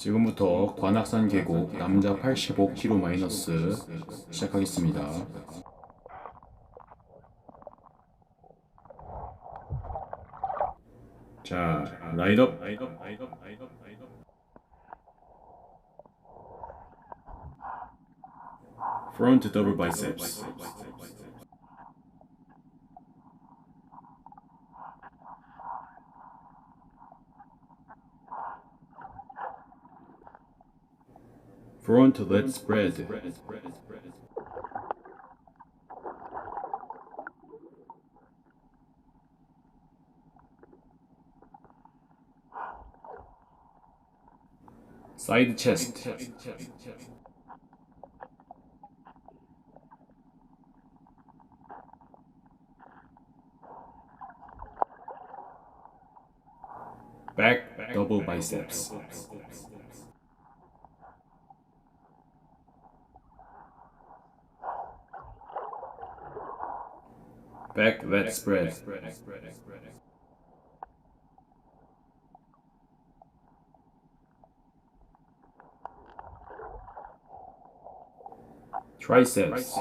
지금부터 관악산 계곡 남자 85kg 마이너스 시작하겠습니다. 자, 라이드업. 프론트 더블 바이셉스. Front leg spread. Side chest. Back double biceps. Back leg spread. Triceps.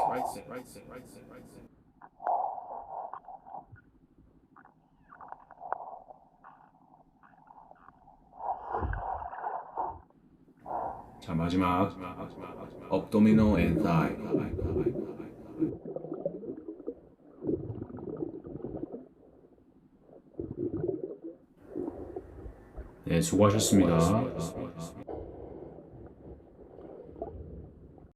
자, 마지막 abdominal and thigh. 네, 수고하셨습니다.